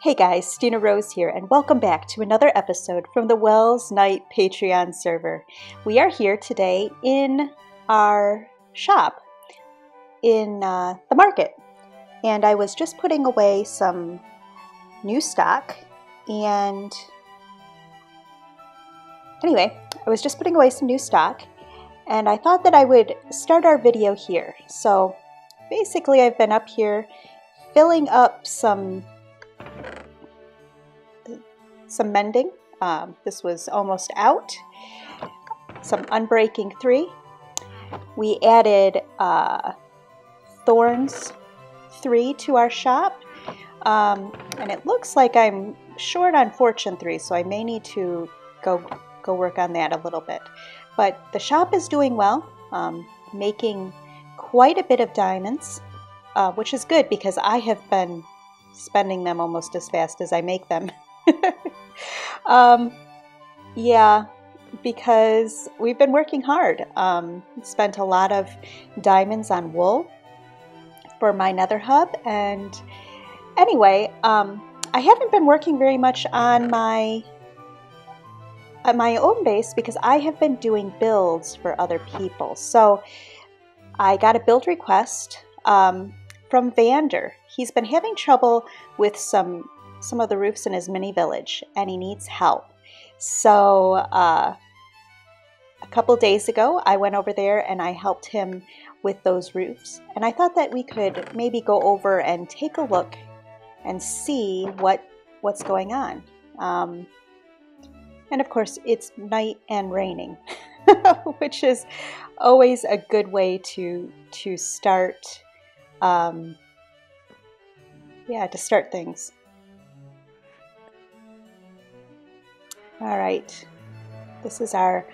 Hey guys, StinaRose here, and welcome back to another episode from the Welsknight Patron Server. We are here today in our shop in the market, and I was just putting away some new stock, and anyway, I was just putting away some new stock, and I thought that I would start our video here. So basically I've been up here filling up some mending. This was almost out. Some unbreaking 3. We added thorns 3 to our shop, and it looks like I'm short on fortune 3, so I may need to go work on that a little bit. But the shop is doing well, making quite a bit of diamonds, which is good because I have been spending them almost as fast as I make them. Yeah, because we've been working hard. Spent a lot of diamonds on wool for my nether hub, and anyway, I haven't been working very much on my own base because I have been doing builds for other people. So I got a build request from Vander. He's been having trouble with some of the roofs in his mini village, and he needs help. So a couple days ago I went over there and I helped him with those roofs, and I thought that we could maybe go over and take a look and see what's going on. And of course it's night and raining, which is always a good way to start to start things. All right, this is our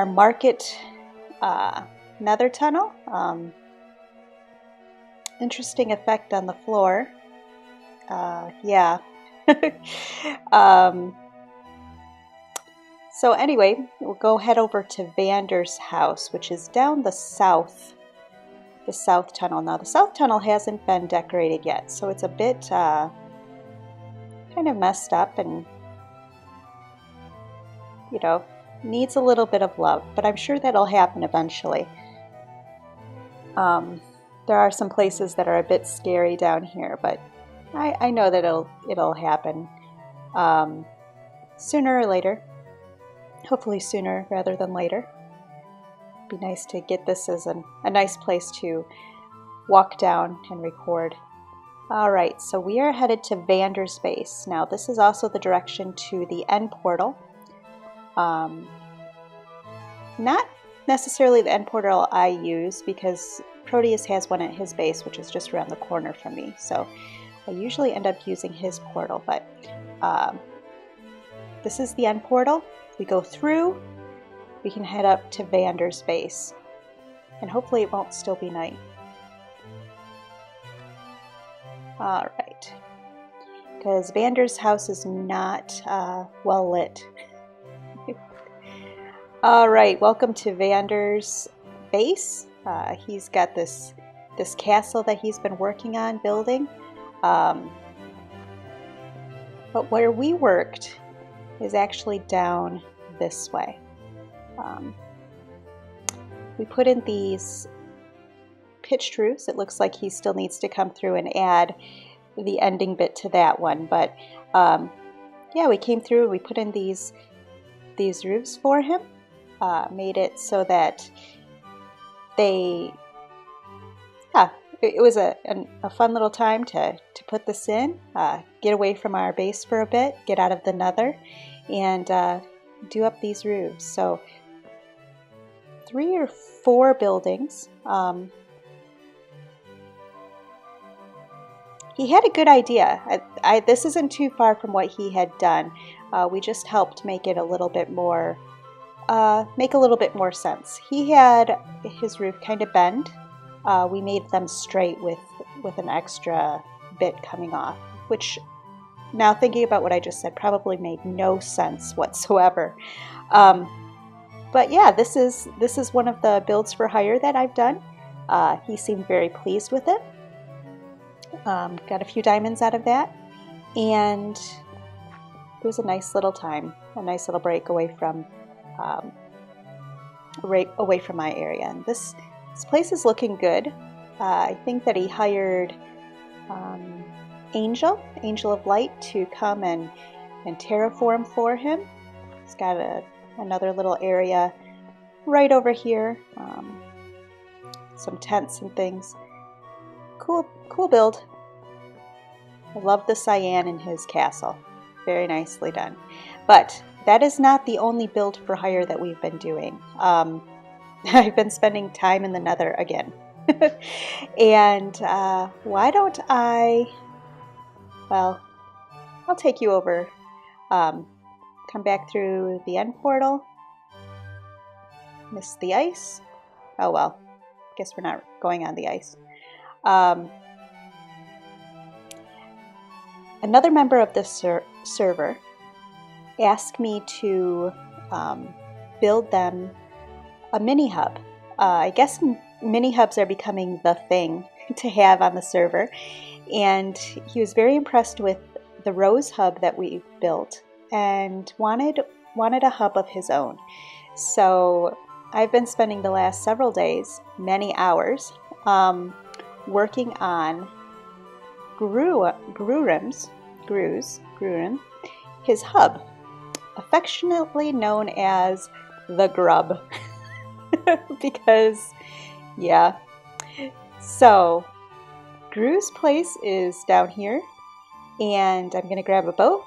market nether tunnel. Interesting effect on the floor. Yeah. So anyway, we'll go head over to Vander's house, which is down the south tunnel. Now the south tunnel hasn't been decorated yet, so it's a bit kind of messed up and needs a little bit of love, but I'm sure that'll happen eventually. There are some places that are a bit scary down here, but I know that it'll happen sooner or later. Hopefully sooner rather than later. It'd be nice to get this as a nice place to walk down and record. Alright, so we are headed to Vander's base. Now this is also the direction to the end portal. Not necessarily the end portal I use, because Proteus has one at his base, which is just around the corner from me. So I usually end up using his portal, but this is the end portal. If we go through, we can head up to Vander's base, and hopefully it won't still be night. Alright, because Vander's house is not well lit. Alright, welcome to Vander's base. He's got this castle that he's been working on building. But where we worked is actually down this way. We put in these pitched roofs. It looks like he still needs to come through and add the ending bit to that one. But yeah, we came through and we put in these roofs for him. Made it so that it was a fun little time to put this in, get away from our base for a bit, get out of the nether, and do up these roofs. So 3 or 4 buildings. He had a good idea. This isn't too far from what he had done. We just helped make it a little bit more sense. He had his roof kind of bend. We made them straight with an extra bit coming off, which, now thinking about what I just said, probably made no sense whatsoever. But yeah, this is one of the builds for hire that I've done. He seemed very pleased with it. Got a few diamonds out of that. and it was a nice little time, a nice little break away from my area. And this place is looking good. I think that he hired Angel of Light to come and terraform for him. He's got another little area right over here, some tents and things. Cool build. I love the cyan in his castle. Very nicely done. But that is not the only build for hire that we've been doing. I've been spending time in the Nether again. And why don't well, I'll take you over. Come back through the end portal. Missed the ice. Oh well, guess we're not going on the ice. Another member of the server asked me to build them a mini hub. I guess mini hubs are becoming the thing to have on the server, and he was very impressed with the rose hub that we built and wanted a hub of his own. So I've been spending the last several days, many hours, working on Grurim, his hub, affectionately known as the Grub. Because, yeah. So, Gru's place is down here, and I'm going to grab a boat,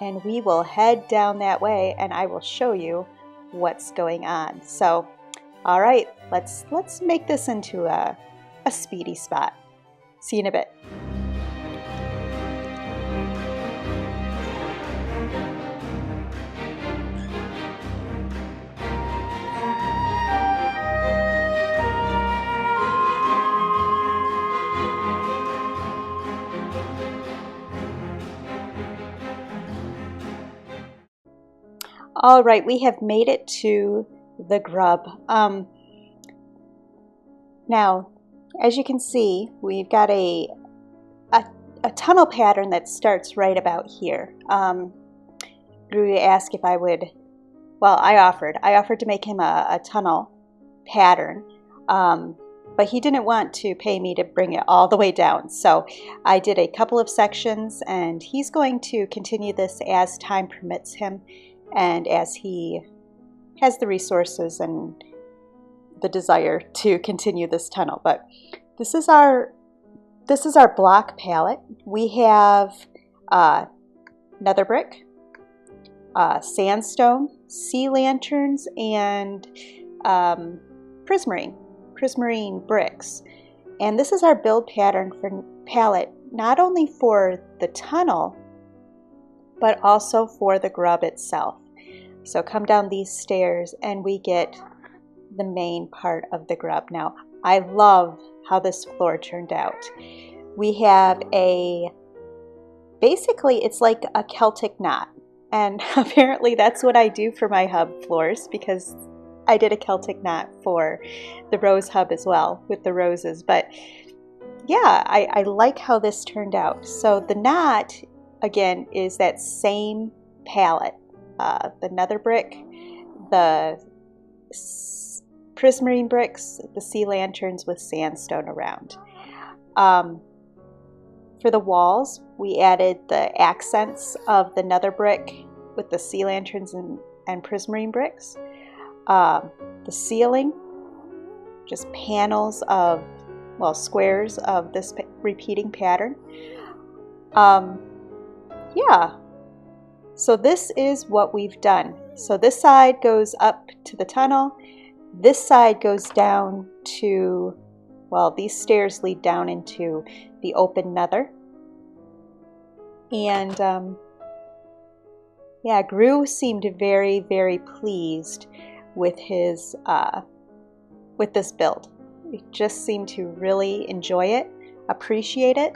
and we will head down that way, and I will show you what's going on. So, all right, let's make this into a speedy spot. See you in a bit. All right, we have made it to the Grub. Now, as you can see, we've got a tunnel pattern that starts right about here. Gru asked if I would, well, I offered to make him a tunnel pattern, but he didn't want to pay me to bring it all the way down. So I did a couple of sections, and he's going to continue this as time permits him, and as he has the resources and the desire to continue this tunnel. But this is our block palette. We have nether brick, sandstone, sea lanterns, and prismarine bricks. And this is our build pattern for palette, not only for the tunnel, but also for the Grub itself. So come down these stairs and we get the main part of the Grub. Now, I love how this floor turned out. We have basically it's like a Celtic knot. And apparently that's what I do for my hub floors, because I did a Celtic knot for the rose hub as well with the roses. But yeah, I like how this turned out. So the knot, again, is that same palette. The nether brick, the prismarine bricks, the sea lanterns with sandstone around. For the walls, we added the accents of the nether brick with the sea lanterns and prismarine bricks. The ceiling, just panels of, well, squares of this repeating pattern. Yeah. So this is what we've done. So this side goes up to the tunnel. This side goes down to, well, these stairs lead down into the open nether. And yeah, Gru seemed very, very pleased with his with this build. He just seemed to really enjoy it, appreciate it,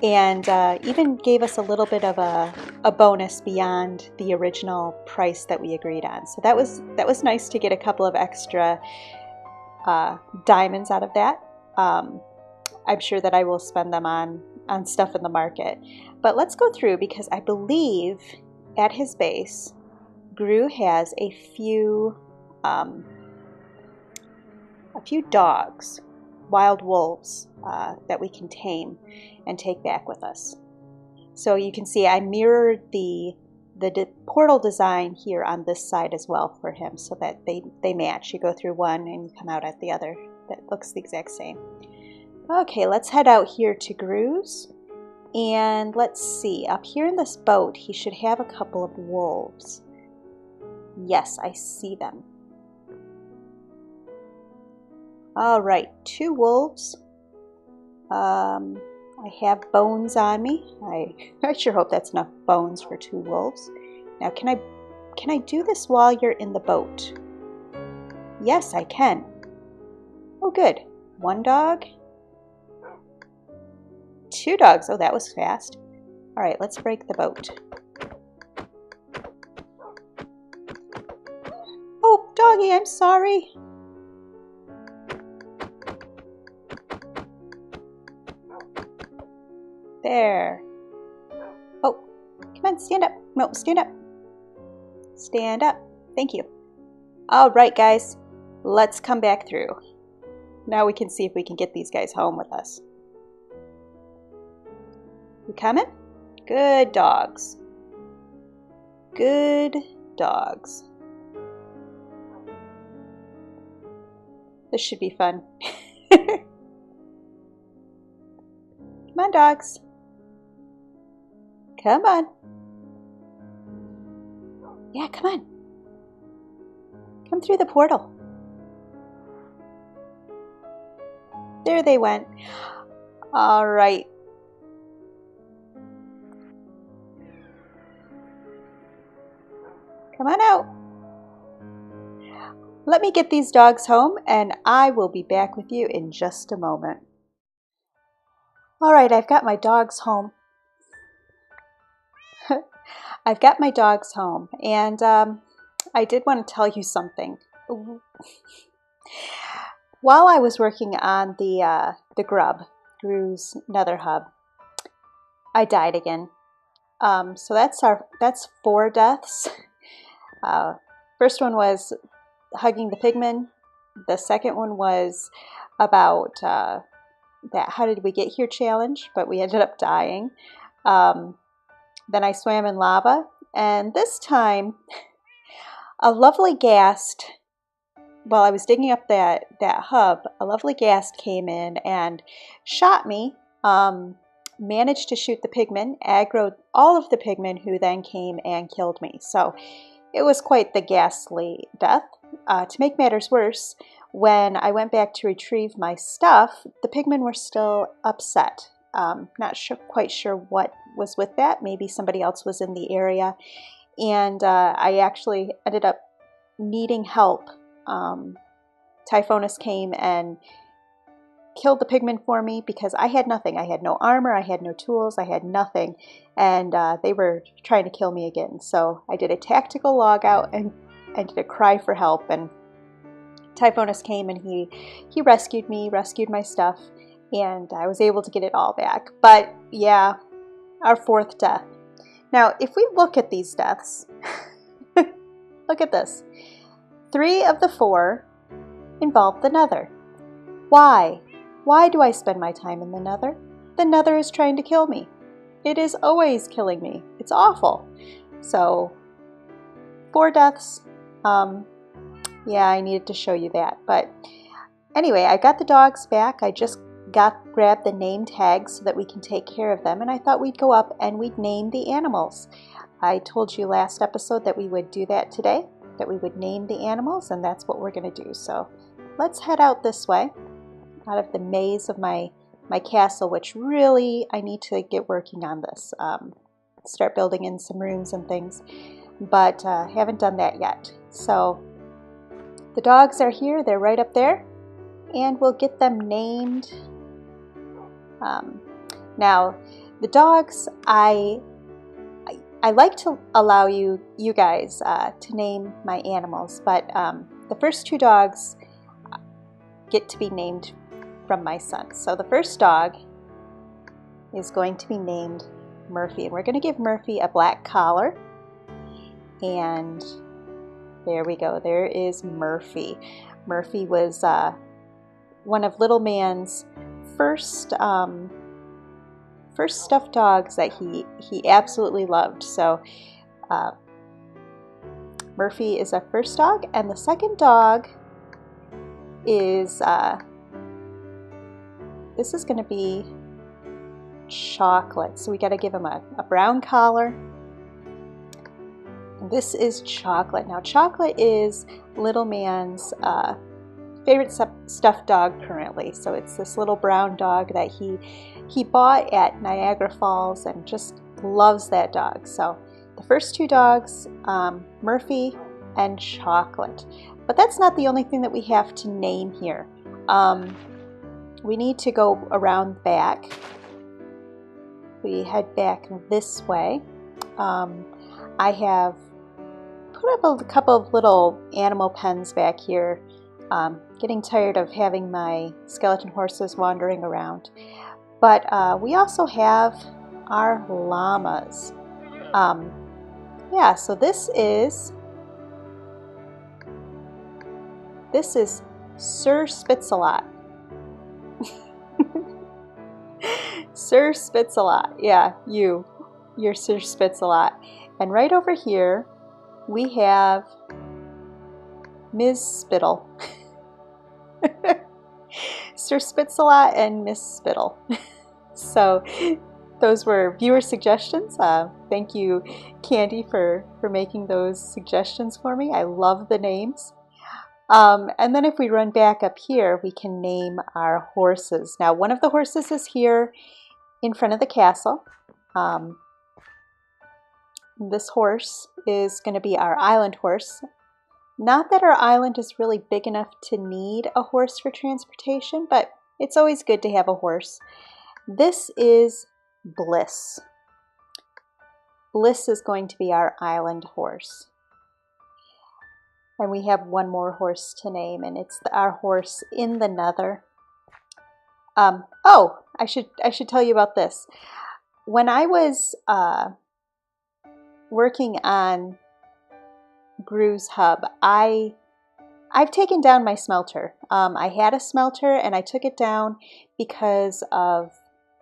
and even gave us a little bit of a bonus beyond the original price that we agreed on. So that was nice to get a couple of extra diamonds out of that. I'm sure that I will spend them on on stuff in the market. But let's go through, because I believe at his base, Gru has a few dogs, wild wolves, that we can tame and take back with us. So you can see I mirrored the portal design here on this side as well for him, so that they match. You go through one and you come out at the other. That looks the exact same. Okay, let's head out here to Gru's. And let's see, up here in this boat, he should have a couple of wolves. Yes, I see them. All right, 2 wolves. I have bones on me. I sure hope that's enough bones for 2 wolves. Now, can I do this while you're in the boat? Yes, I can. Oh, good. 1 dog. 2 dogs. Oh, that was fast. All right, let's break the boat. Oh, doggy, I'm sorry. There. Oh, come on, stand up. No, stand up. Stand up. Thank you. All right, guys, let's come back through. Now we can see if we can get these guys home with us. You coming? Good dogs. Good dogs. This should be fun. Come on, dogs. Come on. Yeah, come on. Come through the portal. There they went. All right. Come on out. Let me get these dogs home and I will be back with you in just a moment. All right, I've got my dogs home. I've got my dogs home, and I did want to tell you something. While I was working on the grub, Gru's nether hub, I died again. So that's 4 deaths. First one was hugging the pigman. The second one was about that how did we get here challenge, but we ended up dying. Then I swam in lava, and this time a lovely ghast, while I was digging up that hub, a lovely ghast came in and shot me, managed to shoot the pigmen, aggroed all of the pigmen, who then came and killed me. So it was quite the ghastly death. To make matters worse, when I went back to retrieve my stuff, the pigmen were still upset. Not quite sure what was with that. Maybe somebody else was in the area. And I actually ended up needing help. Typhonus came and killed the pigmen for me because I had nothing. I had no armor, I had no tools, I had nothing. And they were trying to kill me again. So I did a tactical log out and did a cry for help. And Typhonus came and he rescued me, rescued my stuff. And I was able to get it all back. But yeah, our 4th death. Now, if we look at these deaths, look at this. 3 of the 4 involved the nether. Why? Why do I spend my time in the nether? The nether is trying to kill me. It is always killing me. It's awful. So, 4 deaths. Yeah, I needed to show you that. But anyway, I got the dogs back. I just grabbed the name tags so that we can take care of them, and I thought we'd go up and we'd name the animals. I told you last episode that we would do that today, that we would name the animals, and that's what we're going to do. So let's head out this way, out of the maze of my castle, which really I need to get working on this, start building in some rooms and things, but haven't done that yet. So the dogs are here, they're right up there, and we'll get them named. Now, the dogs, I like to allow you guys to name my animals, but the first 2 dogs get to be named from my son. So the first dog is going to be named Murphy. And we're going to give Murphy a black collar. And there we go. There is Murphy. Murphy was one of Little Man's first stuffed dogs that he absolutely loved. So Murphy is our first dog, and the second dog is this is going to be Chocolate. So we got to give him a brown collar. This is Chocolate. Now Chocolate is Little Man's favorite stuffed dog currently. So it's this little brown dog that he bought at Niagara Falls and just loves that dog. So the first two dogs, Murphy and Chocolate. But that's not the only thing that we have to name here. We need to go around back. We head back this way. I have put up a couple of little animal pens back here. Getting tired of having my skeleton horses wandering around. But we also have our llamas. Yeah, so this is Sir Spitz-a-Lot. Sir Spitz-a-Lot. Yeah, you're Sir Spitz-a-Lot. And right over here we have Ms. Spittle. Sir Spitz-a-Lot and Miss Spittle. So those were viewer suggestions. Thank you, Candy, for making those suggestions for me. I love the names. And then if we run back up here, we can name our horses. Now, one of the horses is here in front of the castle. This horse is going to be our island horse. Not that our island is really big enough to need a horse for transportation, but it's always good to have a horse. This is Bliss. Bliss is going to be our island horse. And we have one more horse to name, and it's our horse in the Nether. Oh, I should tell you about this. When I was working on Gru's hub, I've taken down my smelter. I had a smelter and I took it down because of,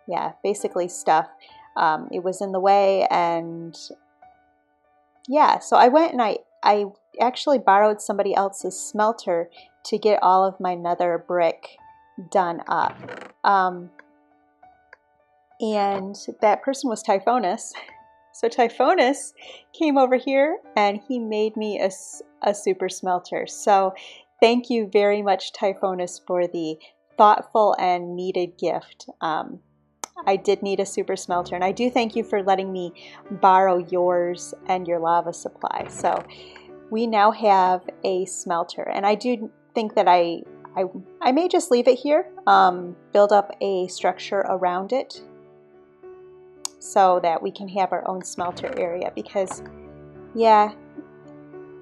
yeah, basically stuff. It was in the way, and yeah, so I went and I actually borrowed somebody else's smelter to get all of my nether brick done up. And that person was Typhonus. So Typhonus came over here and he made me a super smelter. So thank you very much, Typhonus, for the thoughtful and needed gift. I did need a super smelter, and I do thank you for letting me borrow yours and your lava supply. So we now have a smelter, and I do think that I may just leave it here, build up a structure around it so that we can have our own smelter area, because yeah,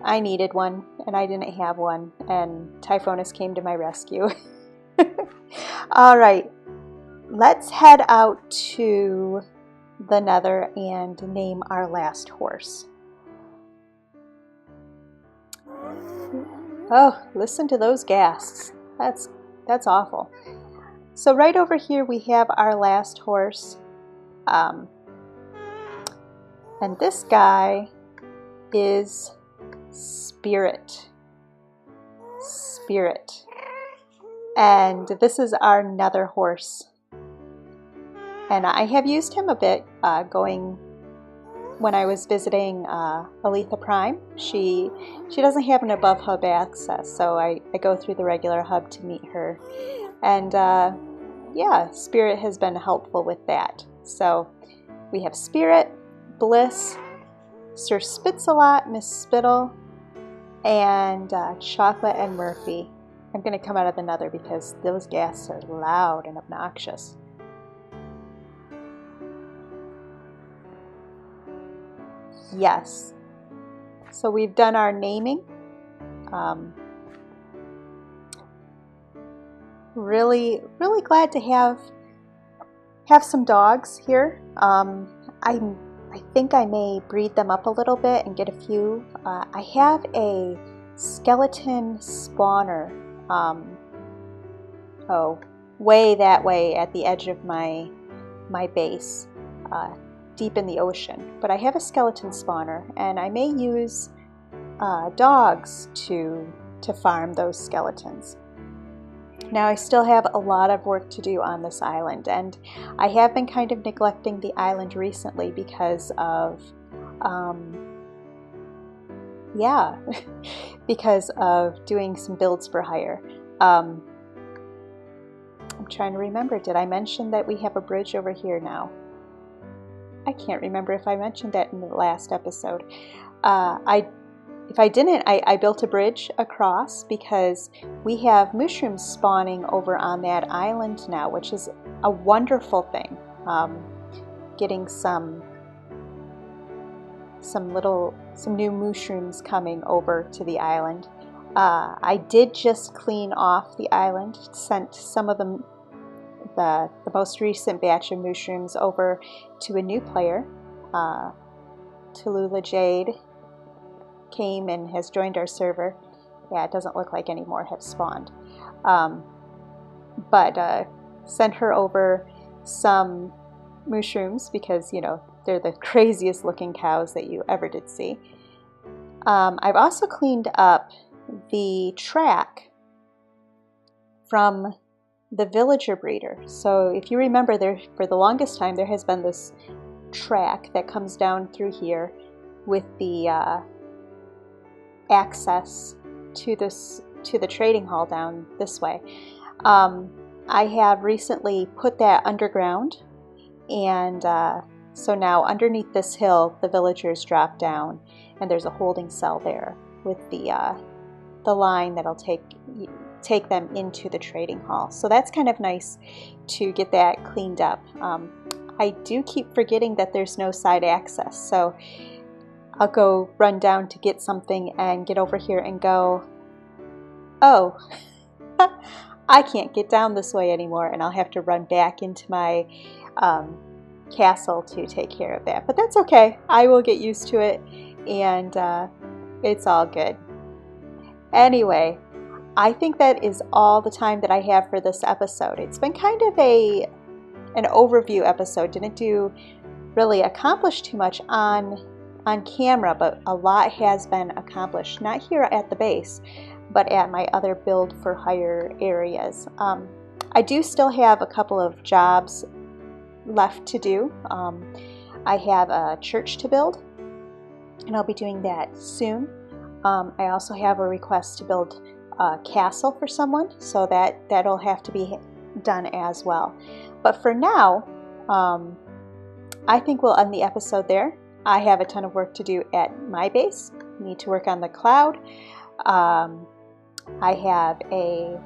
I needed one and I didn't have one, and Typhonus came to my rescue. All right, let's head out to the Nether and name our last horse. Oh, listen to those gasps. That's awful. So right over here we have our last horse. And this guy is Spirit. Spirit. And this is our Nether horse. And I have used him a bit going when I was visiting Aletha Prime. She doesn't have an above hub access, so I go through the regular hub to meet her. And yeah, Spirit has been helpful with that. So we have Spirit, Bliss, Sir Spitz-a-Lot, Miss Spittle, and Chocolate and Murphy. I'm going to come out of the Nether because those gasps are loud and obnoxious. Yes. So we've done our naming. Really glad to have have some dogs here. I think I may breed them up a little bit and get a few. I have a skeleton spawner. Way that way at the edge of my base, deep in the ocean. But I have a skeleton spawner, and I may use dogs to farm those skeletons. Now I still have a lot of work to do on this island, and I have been kind of neglecting the island recently because of because of doing some builds for hire. I'm trying to remember, did I mention that we have a bridge over here now? I can't remember if I mentioned that in the last episode. If I didn't, I built a bridge across because we have mushrooms spawning over on that island now, which is a wonderful thing. Getting some new mushrooms coming over to the island. I did just clean off the island, sent some of them, the most recent batch of mushrooms over to a new player. Tallulah Jade came and has joined our server. Yeah, it doesn't look like any more have spawned. But sent her over some mushrooms because, you know, they're the craziest looking cows that you ever did see. I've also cleaned up the track from the villager breeder. So if you remember, there for the longest time there has been this track that comes down through here with the access to the trading hall down this way. I have recently put that underground, and so now underneath this hill the villagers drop down, and there's a holding cell there with the line that'll take them into the trading hall. So that's kind of nice to get that cleaned up. I do keep forgetting that there's no side access, so I'll go run down to get something and get over here and go, oh, I can't get down this way anymore, and I'll have to run back into my castle to take care of that. But that's okay. I will get used to it, and it's all good. Anyway, I think that is all the time that I have for this episode. It's been kind of an overview episode. Didn't really accomplish too much on camera, but a lot has been accomplished, not here at the base, but at my other build for hire areas. I do still have a couple of jobs left to do. I have a church to build, and I'll be doing that soon. I also have a request to build a castle for someone, so that'll have to be done as well. But for now, I think we'll end the episode there. I have a ton of work to do at my base. I need to work on the cloud. I have a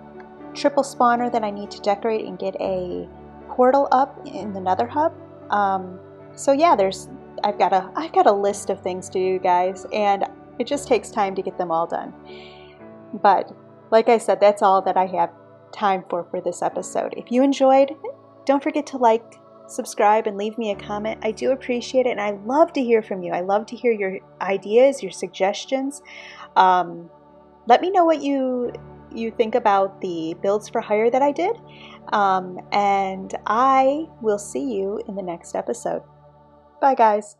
triple spawner that I need to decorate and get a portal up in the Nether hub. So yeah, I've got a list of things to do, guys, and it just takes time to get them all done. But like I said, that's all that I have time for this episode. If you enjoyed, don't forget to like, subscribe, and leave me a comment. I do appreciate it, and I love to hear from you. I love to hear your ideas, your suggestions. Let me know what you think about the builds for hire that I did, and I will see you in the next episode. Bye, guys.